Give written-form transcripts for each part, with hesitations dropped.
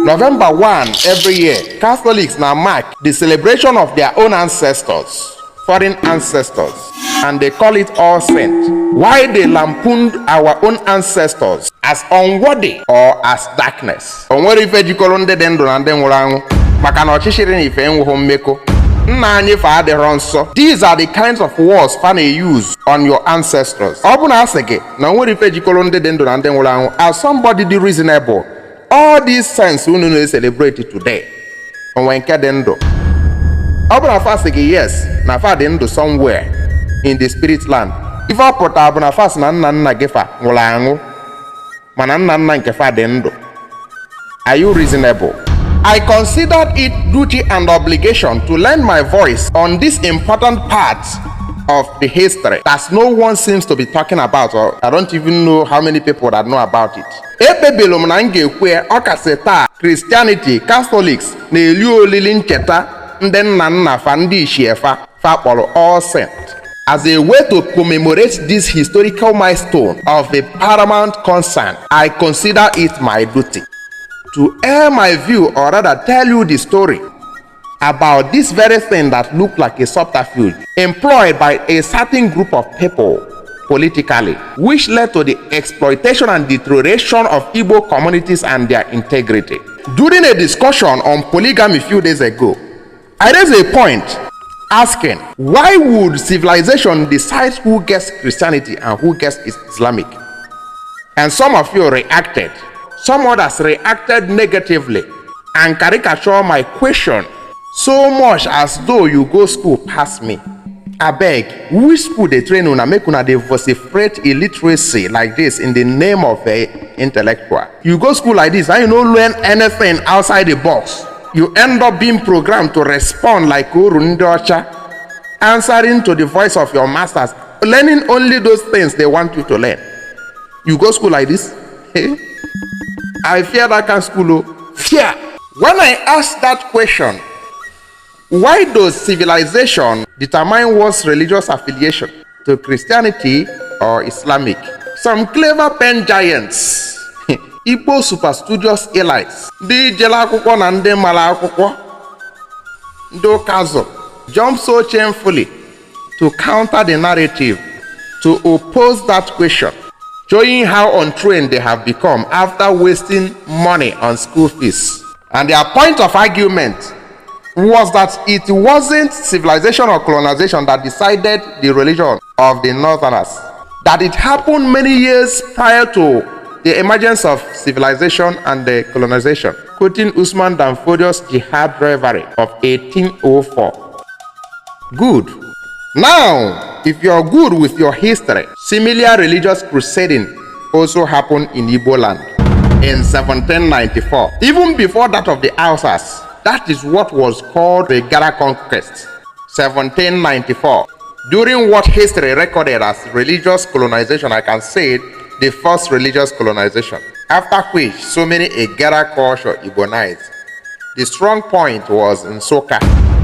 November 1 every year, Catholics now mark the celebration of their own ancestors, foreign ancestors, and they call it All Saints. Why they lampooned our own ancestors as unworthy or as darkness? Onwere ife jikọrọ ndị dị ndụ na ndị nwụrụ anwụ maka na ọchịchịrị na ife nwụhụ mmekọ. Nna anyị fa adịrọ nsọ. These are the kinds of words fa na-use on your ancestors. Ọ bụ na asị gị na onwere ife jikọrọ ndị dị ndụ na ndị nwụrụ anwụ, as somebody dị reasonable, all these sense unu na-celebrate today onwe nke dị ndụ. Ọ bụ na fa sị gị yes na fa dị ndụ somewhere in the spirit land. Ife ọ pụtara bụ na fa sị na nna nna gị fa nwụrụ anwụ mana nna nna nke fa dị ndụ. Are you reasonable? I considered it duty and obligation to lend my voice on this important part of the history that no one seems to be talking about, or I don't even know how many people that know about it. Ekpebelu m na m ga-ekwe ọkasị taa Christianity, Catholics na-eli olili ncheta ndị nna nna fa ndị ichie fa kpọrọ All Saints as a way to commemorate this historical milestone of a paramount concern. I consider it my duty to air my view, or rather tell you the story about this very thing that looked like a subterfuge employed by a certain group of people politically, which led to the exploitation and deterioration of Igbo communities and their integrity. During a discussion on polygamy a few days ago, I raised a point asking, why would civilization decide who gets Christianity and who gets Islamic? And some of you reacted. Some others reacted negatively and caricatured my question so much as though you go school past me. I beg, which school they train una make una dey vociferate illiteracy like this in the name of a intellectual? You go school like this and you don't learn anything outside the box. You end up being programmed to respond like Urundocha, answering to the voice of your masters, learning only those things they want you to learn. You go school like this? I fear that kind of school. Fear. When I ask that question, why does civilization determine one's religious affiliation to Christianity or Islamic? Some clever pen giants, Igbo super studious elites, ndị jele akwụkwọ na ndị mara akwụkwọ, ndị ụkazụ, jump so shamefully to counter the narrative, to oppose that question, showing how untrained they have become after wasting money on school fees. And their point of argument was that it wasn't civilization or colonization that decided the religion of the Northerners, that it happened many years prior to the emergence of civilization and the colonization, quoting Usman Dan Fodio's Jihad Reverie of 1804. Good. Now, if you're good with your history, similar religious crusading also happened in Igbo land in 1794. Even before that of the Hausas, that is what was called the Gara Conquest, 1794. During what history recorded as religious colonization, I can say it, the first religious colonization, after which so many Egara culture Igbonized. The strong point was in Nsukka.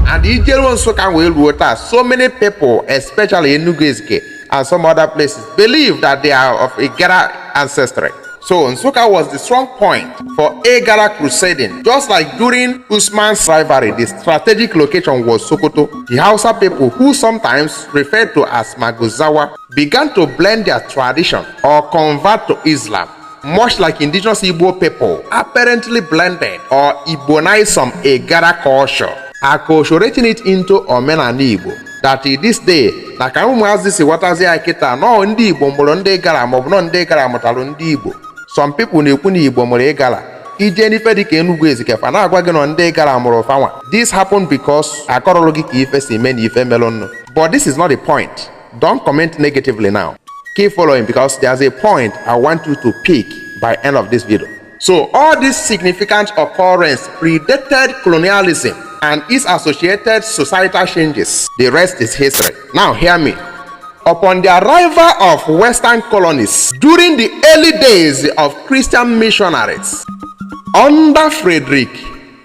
And the Ijelu Nsukka water, so many people, especially in Nugezike and some other places, believe that they are of Egara ancestry. So Nsukka was the strong point for Egara crusading. Just like during Usman's rivalry, the strategic location was Sokoto. The Hausa people, who sometimes referred to as Maguzawa, began to blend their tradition or convert to Islam, much like indigenous Igbo people apparently blended or Igbonized some Egara culture, acculturating it into Omenani Igbo. That in this day, na ka ụmụazị si watazi akịta nọ ndị Igbo mụrụ ndị Egara maọbụ nọ ndị Egara mụtalụ ndị Igbo. Some people na-ekwu na Igbo mụrụ Egara. Ije n'ife dịka Enugu Ezike fa na-agwa gị nọ ndị Egara mụrụ fanwa. This happened because akọrọlụ gị ka ife si mee na ife melụnụ. But this is not the point. Don't comment negatively now. Keep following because there's a point I want you to pick by end of this video. So all these significant occurrences predated colonialism and its associated societal changes. The rest is history. Now hear me. Upon the arrival of Western colonies during the early days of Christian missionaries under Frederick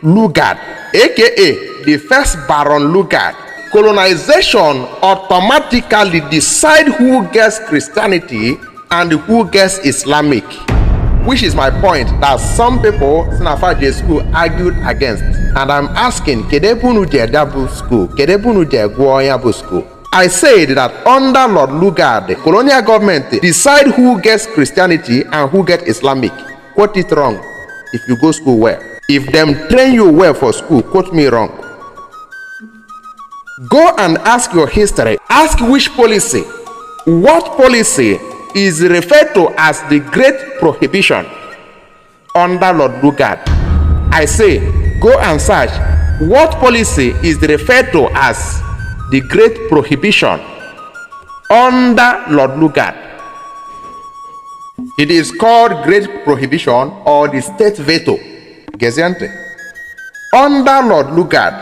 Lugard, aka the first Baron Lugard, colonization automatically decide who gets Christianity and who gets Islamic. which is my point that some people Sinafaje school argued against. And I'm asking, Kedebunu Jedabu school, Kedebunu Jeguoyabu school. I said that under Lord Lugard, the colonial government decide who gets Christianity and who gets Islamic. Quote it wrong if you go school well. If them train you well for school, quote me wrong. Go and ask your history. Ask which policy. What policy is referred to as the Great Prohibition under Lord Lugard? I say, go and search what policy is referred to as the Great Prohibition under Lord Lugard. It is called Great Prohibition or the State Veto. Geziente. Under Lord Lugard,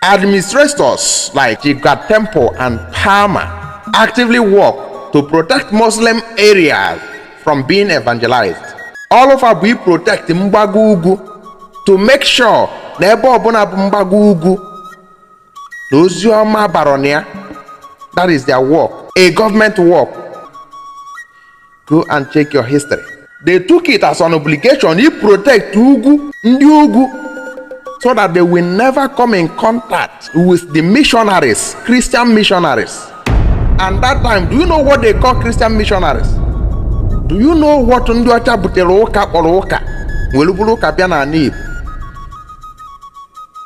administrators like Jigga Temple and Palmer actively work to protect Muslim areas from being evangelized. All of us, we protect Mbagugu to make sure n'ebe ọbụla bụ Mbagugu n'oziọma baronia. That is their work, a government work. Go and check your history. They took it as an obligation to protect Ugu, Ndi Ugu, so that they will never come in contact with the missionaries, Christian missionaries. And that time, do you know what they call Christian missionaries? Do you know what Ndiocha Buteroka Oroka, Welubuluka Piana Nib?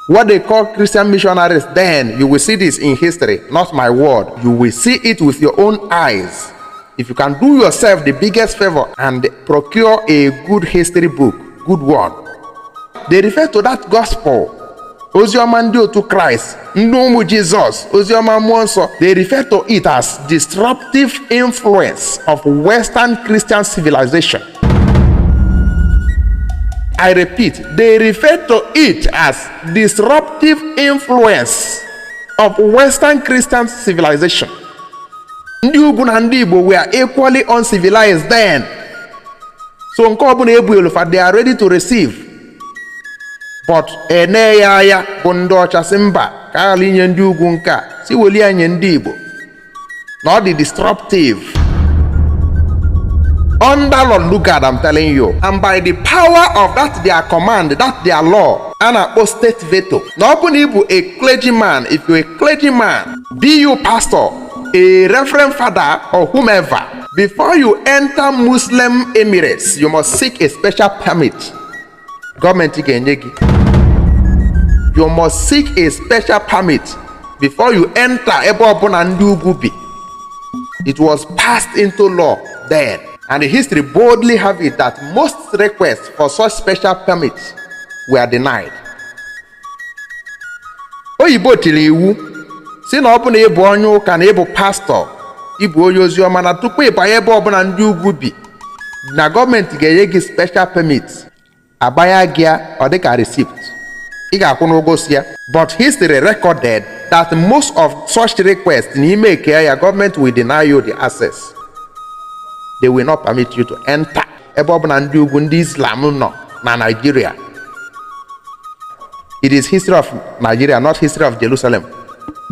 What they call Christian missionaries, then you will see this in history, not my word. You will see it with your own eyes. If you can do yourself the biggest favor and procure a good history book, good one. They refer to that gospel, Ozioma ndị otu Christ, ndị ụmụ Jesus, Ozioma mmụọ nsọ. They refer to it as disruptive influence of Western Christian civilization. I repeat, they refer to it as disruptive influence of Western Christian civilization. Ndị ugwu na ndị Igbo were equally uncivilized then. So nke ọbụla ebu elufa, they are ready to receive. But ene ya bụ ndị ọcha si mba ka aghala inye ndị ugwu nke a si welie nye ndị Igbo. Not the disruptive. Under Lord Lugard, I'm telling you, and by the power of that their command, that their law, and a state veto. Now, open a clergyman, if you're a clergyman, be you pastor, a reverend father, or whomever, before you enter Muslim Emirates, you must seek a special permit. Government, you must seek a special permit before you enter Ebobon and Ugubi. It was passed into law then. And the history boldly have it that most requests for such special permits were denied. Oyibo tiri iwu si na ọbụna ịbụ onye ụka na ịbụ pastor, ịbụ onye oziọma na tupu ịbanye ebe ọbụla ndị ugwu bi, na gọọmenti ga-enye gị special permits, abaya gị ọ dịka receipt. Ị ga-akwụ n'ụgwọ si ya. But history recorded that most of such requests n'ime eke ya, government will deny you the access. They will not permit you to enter ebe ọbụla ndị ugwu ndị Islam nọ na Nigeria. It is history of Nigeria, not history of Jerusalem.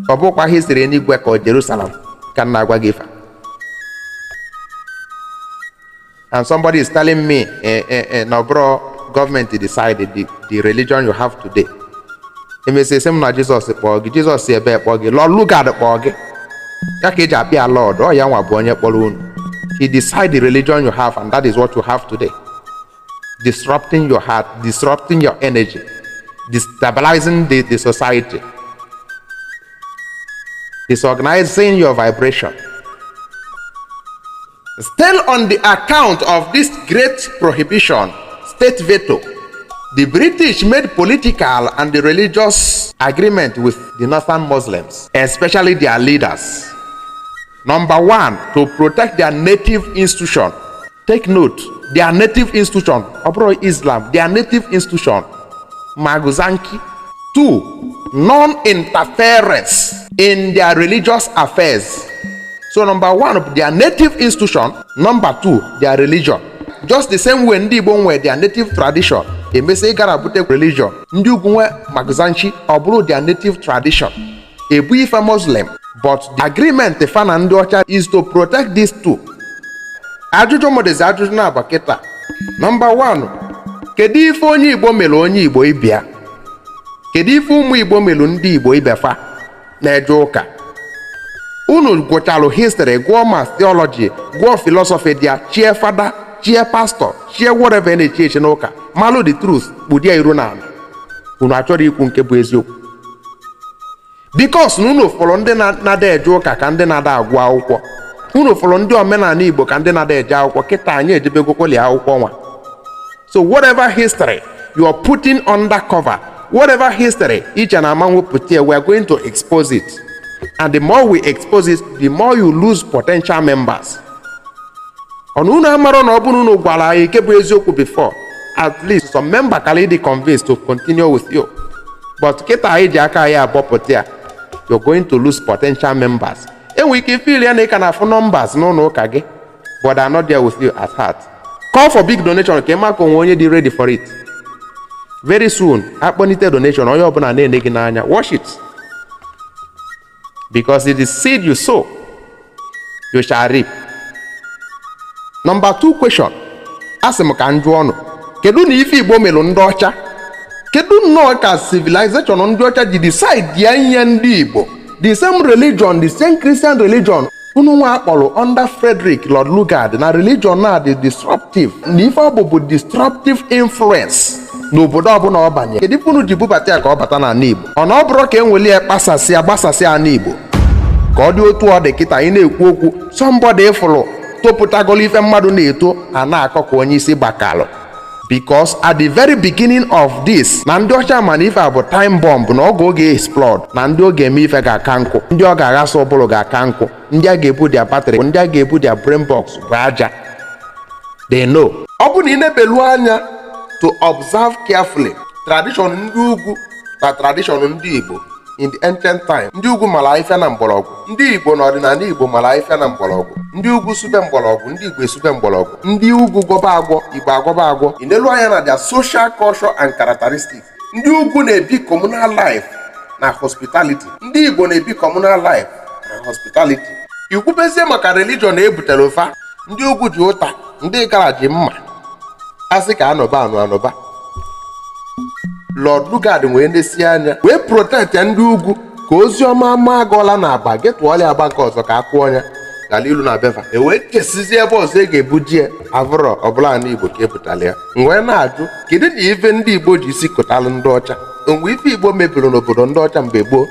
Ọ bụkwa history n'igwe ka Jerusalem ka na-agwa gị ife. And somebody is telling me, no bro, government decided the religion you have today. Emese same na Jesus kpọọ gị, Jesus si ebe kpọọ gị, Lord Lugard kpọọ gị. Ya ka eji apịa Lord, ọ ya nwa bụ onye kpọrọ unu. He decides the religion you have, and that is what you have today. Disrupting your heart, disrupting your energy, destabilizing the society, disorganizing your vibration. Still on the account of this great prohibition, state veto, the British made political and the religious agreement with the northern Muslims, especially their leaders. Number one, to protect their native institution. Take note, their native institution, Abro Islam, their native institution, Maguzanki. 2, non-interference in their religious affairs. So number one, their native institution. Number 2, their religion. Just the same way ndị Igbo nwere their native tradition, emese gara bute religion. Ndị ugwu nwe Maguzanchi, ọ bụrụ their native tradition. Ebu ife Muslim. But the agreement the fan and Docha is to protect these two. Ajụjụ modezi ajụjụ na-agba kịta. Number 1, kedu ife onye Igbo mere onye Igbo ibia? Kedu ife ụmụ Igbo mere ndị Igbo ibefa na-eje ụka? Unu gụchalụ history, gụọ mass theology, gụọ philosophy dia, chie fada, chie pastor, chie whatever na-echi echi n'ụka, malụ the truth, kpudia iru na ala. Unu achọrọ ikwu nke bụ eziokwu. Because unu fọrọ ndị na-ada eje ụka ka ndị na-ada agụ akwụkwọ. Unu fọrọ ndị omenala Igbo ka ndị na-ada eje akwụkwọ. Kịta anyị ejebegokoli akwụkwọ nwa. So whatever history you are putting under cover, whatever history each and among put here, we are going to expose it. And the more we expose it, the more you lose potential members. On unu amaro na obunu unu gwara anyị nke bụ eziokwu before, at least some member can be convinced to continue with you. But kịta anyị ji aka anyị abọpụta ya, you're going to lose potential members. Enwe ike feel ya na ị ka na-afụ numbers n'ụlọ ụka gị, but they are not there with you at heart. Call for big donation ka ịma ka onwe onye dị ready for it. Very soon, akpọnite donation onye ọbụla na-ene gị n'anya. Watch it. Because it is seed you sow, you shall reap. Number 2 question. Asị m ka njụ ọnụ. Kedu na ife Igbo melụ ndị ọcha? Kedu nnọọ ka civilization ndị ọcha ji decide ya nye ndị Igbo? The same religion, the same Christian religion, unu nwa akpọrọ under Frederick Lord Lugard, na religion na dị disruptive. Na ife ọ bụ disruptive influence n'obodo ọbụla ọ banye. Kedu ife unu ji bubata ya ka ọ bata n'ala Igbo? Ọ na ọ bụrụ ka enweli ya gbasasịa ala Igbo ka ọ dị otu ọ dị kịta anyị na-ekwu okwu, somebody ịfụrụ topụtagolo ife mmadụ na-eto a na-akọ ka onye isi gbakalụ. Because at the very beginning of this, na ndị ọcha ma na ife a bụ time bomb, na oge explode, na ndị oge eme ife ga-aka nkụ, ndị ọ ga-aghasa ụbụrụ ga-aka nkụ, ndị a ga-ebu their battery, ndị a ga-ebu their brain box bụ aja. They know. Ọ bụ na ị na-ebelu anya to observe carefully tradition ndị ugwu na tradition ndị Igbo in the ancient time. Ndị ugwu mara ife na mgbọrọgwụ, ndị Igbo na ọdịnala Igbo mara ife na mgbọrọgwụ, ndị ugwu sube mgbọrọgwụ, ndị Igbo esube mgbọrọgwụ, ndị ugwu gọba agwọ, Igbo agwọba agwọ. Ị na-elu anya na their social culture and characteristics. Ndị ugwu na-ebi communal life na hospitality, ndị Igbo na-ebi communal life na hospitality. Ikwubezie maka religion na-ebutere ofa, ndị ugwu ji ụta, ndị gara ji mma, asị ka anọba. Lord Lugard wee ndesi anya wee protect ndị ugwu ka ozi ọma ama agọla na Aba getụọlị Aba nke ọzọ ka akụ ọnya gala ilu na beva wee chesizie ebe ọzọ ga-ebuji ya avụrọ ọbụla na Igbo ka ebutala ya. Wee na-ajụ kedu na ife ndị Igbo ji isi kụtalụ ndị ọcha, mgbe ife Igbo mebiri n'obodo ndị ọcha mgbe gboo?